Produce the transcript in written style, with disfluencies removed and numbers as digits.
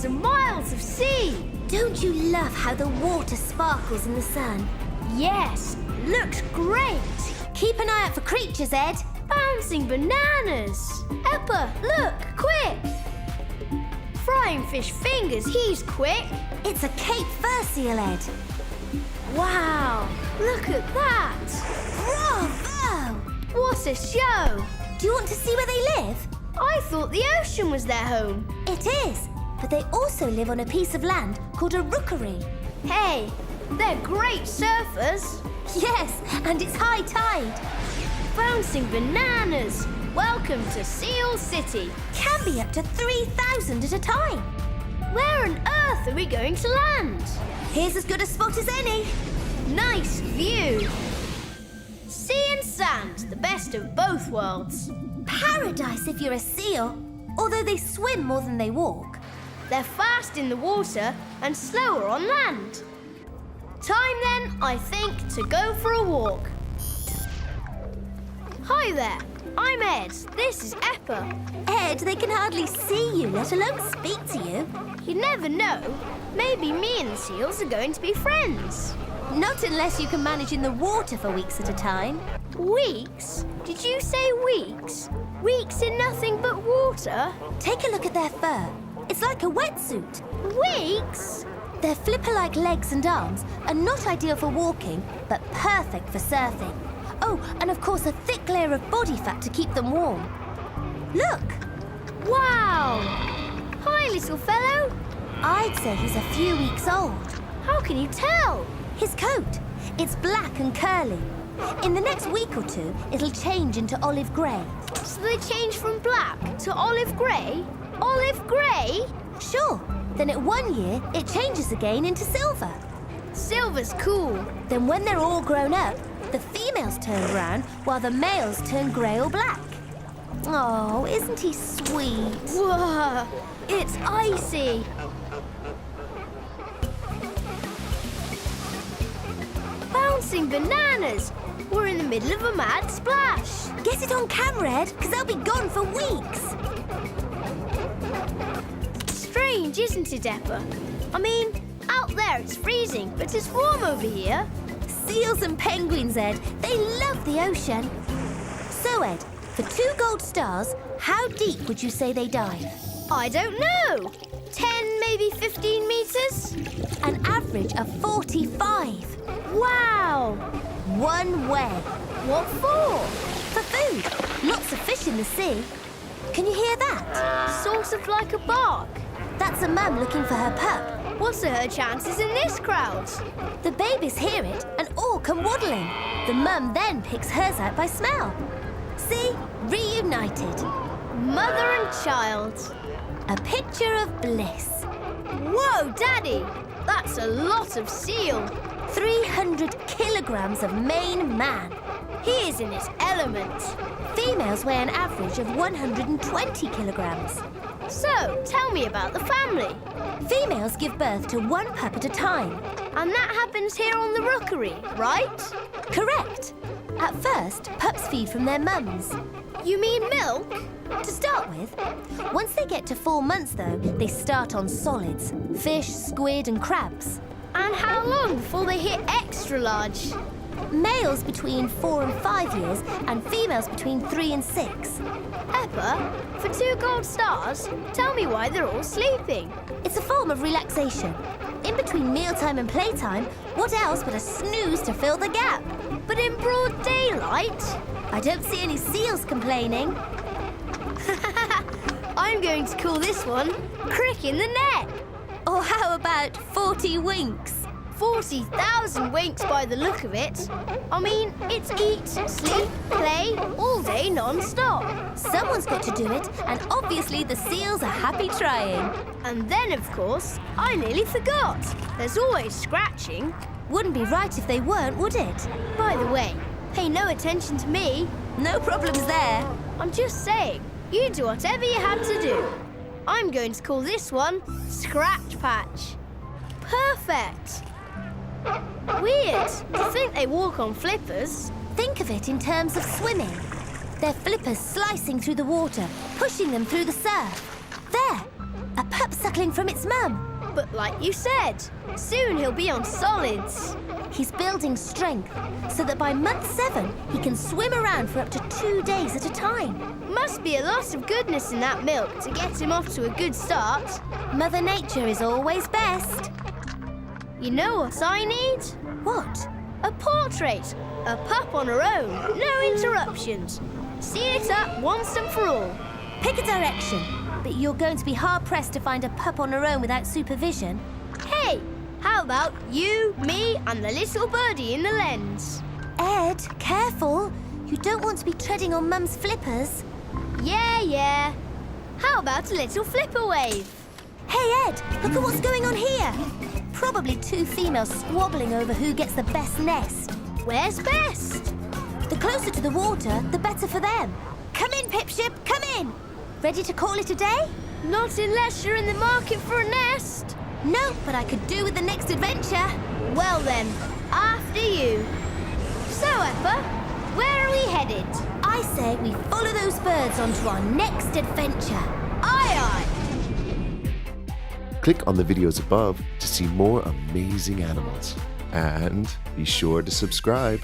miles and miles of sea. Don't you love how the water sparkles in the sun? Yes, looks great. Keep an eye out for creatures, Ed. Bouncing bananas. Peppa, look, quick. Frying fish fingers, he's quick. It's a Cape fur seal, Ed. Wow, look at that. Bravo! What a show. Do you want to see where they live? I thought the ocean was their home. It is, but they also live on a piece of land called a rookery. Hey, they're great surfers. Yes, and it's high tide. Bouncing bananas. Welcome to Seal City. Can be up to 3,000 at a time. Where on earth are we going to land? Here's as good a spot as any. Nice view. Sea and sand, the best of both worlds. Paradise if you're a seal, although they swim more than they walk. They're fast in the water and slower on land. Time then, I think, to go for a walk. Hi there, I'm Ed. This is Peppa. Ed, they can hardly see you, let alone speak to you. You never know. Maybe me and the seals are going to be friends. Not unless you can manage in the water for weeks at a time. Weeks? Did you say weeks? Weeks in nothing but water? Take a look at their fur. It's like a wetsuit. Weeks? Their flipper-like legs and arms are not ideal for walking, but perfect for surfing. Oh, and of course a thick layer of body fat to keep them warm. Look! Wow! Hi, little fellow. I'd say he's a few weeks old. How can you tell? His coat. It's black and curly. In the next week or two, it'll change into olive grey. So they change from black to olive grey? Olive grey? Sure. Then at 1 year, it changes again into silver. Silver's cool. Then when they're all grown up, the females turn brown while the males turn grey or black. Oh, isn't he sweet? Whoa, it's icy. Bouncing bananas. We're in the middle of a mad splash. Get it on camera, Ed, because they'll be gone for weeks. Strange, isn't it, Peppa? I mean, out there it's freezing, but it's warm over here. Seals and penguins, Ed, they love the ocean. So, Ed, for 2 gold stars, how deep would you say they dive? I don't know. 10, maybe 15 meters? An average of 45. Wow! One way. What for? For food. Lots of fish in the sea. Can you hear that? Sort of like a bark. That's a mum looking for her pup. What are her chances in this crowd? The babies hear it and all come waddling. The mum then picks hers out by smell. See? Reunited. Mother and child. A picture of bliss. Whoa, Daddy! That's a lot of seal. 300 kilograms of main man. He is in his element. Females weigh an average of 120 kilograms. So, tell me about the family. Females give birth to 1 pup at a time. And that happens here on the rookery, right? Correct. At first, pups feed from their mums. You mean milk? To start with. Once they get to 4 months, though, they start on solids. Fish, squid and crabs. And how long before they hit extra large? Males between 4 and 5 years and females between 3 and 6. Peppa, for 2 gold stars, tell me why they're all sleeping. It's a form of relaxation. In between mealtime and playtime, what else but a snooze to fill the gap? But in broad daylight? I don't see any seals complaining. I'm going to call this one Crick in the Neck. Or how about 40 winks? 40,000 winks by the look of it. I mean, it's eat, sleep, play, all day non-stop. Someone's got to do it, and obviously the seals are happy trying. And then, of course, I nearly forgot. There's always scratching. Wouldn't be right if they weren't, would it? By the way, pay no attention to me. No problems there. I'm just saying, you do whatever you had to do. I'm going to call this one Scratch Patch. Perfect. Weird to think they walk on flippers. Think of it in terms of swimming. Their flippers slicing through the water, pushing them through the surf. There, a pup suckling from its mum. But like you said, soon he'll be on solids. He's building strength so that by month 7, he can swim around for up to 2 days at a time. Must be a lot of goodness in that milk to get him off to a good start. Mother Nature is always best. You know what I need? What? A portrait. A pup on her own. No interruptions. See it up once and for all. Pick a direction, but you're going to be hard-pressed to find a pup on her own without supervision. Hey, how about you, me, and the little birdie in the lens? Ed, careful. You don't want to be treading on Mum's flippers. Yeah. How about a little flipper wave? Hey, Ed, look at what's going on here. Probably 2 females squabbling over who gets the best nest. Where's best? The closer to the water, the better for them. Come in, Pipship, come in. Ready to call it a day? Not unless you're in the market for a nest. No, but I could do with the next adventure. Well then, after you. So, Eppa, where are we headed? I say we follow those birds onto our next adventure. Aye. Click on the videos above to see more amazing animals. And be sure to subscribe.